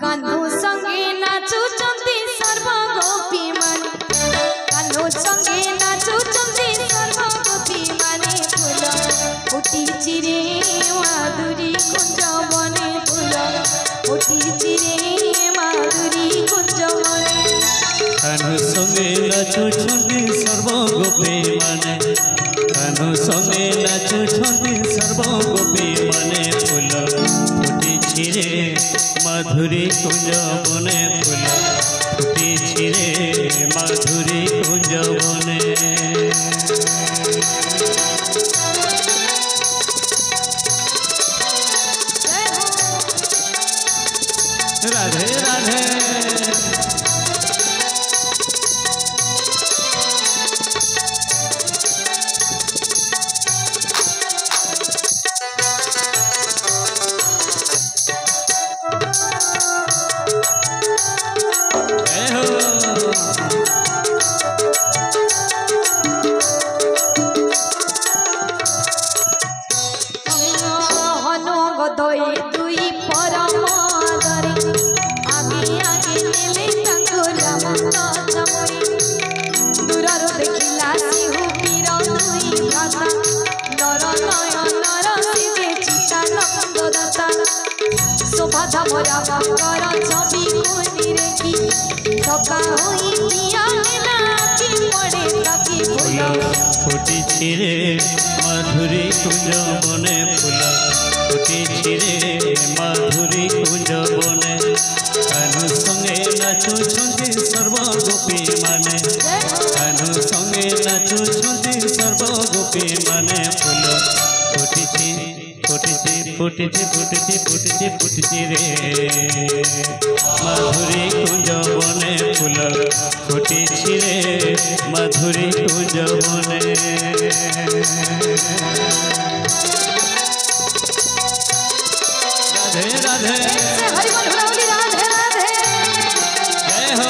कान्हू संगे नाचुचंती सर्व गोपी माने कान्हू संगे नाचुचंती सर्व गोपी माने फूल फुटी रे माधुरी कुंज बने फूल फुटी रे माधुरी कुंज बने कान्हू संगे नाचुचंती सर्व गोपी माने कान्हू संगे नाचुचंती सर्व गोपी माने फूल फुटी रे माधुरी कुंज बने फूल फुटी रे माधुरी कुंज बने राधे राधे दुई परम आगे आगे नेले दूर देखिला सिंह पीर दुई भाता नर नयनर सिजे चितानंद दाता शोभा भरा मकर छवि कोनी की थका होई पिया नेला की पड़े ताकी फूल फुटी रे माधुरी कुंज बने फूल फुटी रे माधुरी कुंज बने कान्हू संगे नाचुचंती सर्व गोपी माने कान्हू संगे नाचुचंती सर्व गोपी माने फूल फुटी रे माधुरी कुंज बने फूल फुटी रे माधुरी कुंज बने राधे राधे हरि बोल राधे राधे जय हो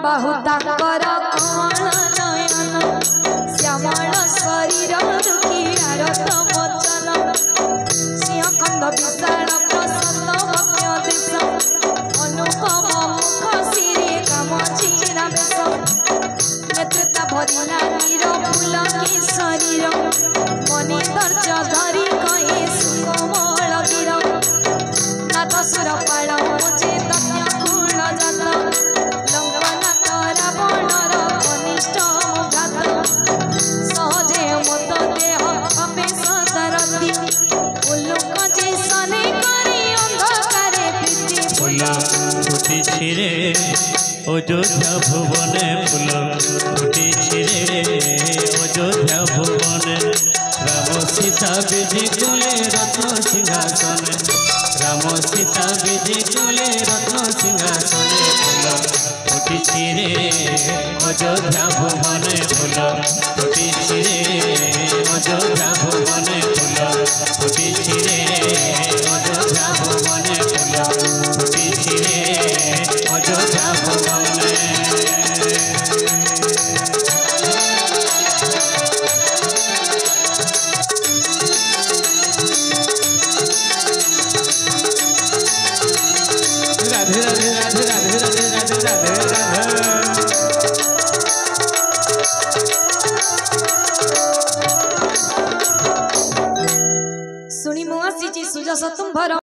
बाहुता कर कमल नयन श्यामल शरीर दुखियारत वचन सिंहकंद विशाल प्रसन्न भक्य देश अनुपम मुख श्री कामचीरा बेश नेत्रता भरिला नीर फूल की शरीर मनी धैर्य धरी कहे सुकोमल वीर नाथ सुर पाल मुझे दम्य गुण जात सहजे मत देह अमे सदरती उल्लुक जैसने करी अंधकारे प्रीति फूल फुटी रे अयोध्या भुवने फूल फुटी रे अयोध्या भुवने राम सीता विधि कुले रत्न सिंहासन राम सीता विधि कुले रत्न सिंहासन फूल फुटी रे अयोध्या भुवने फूल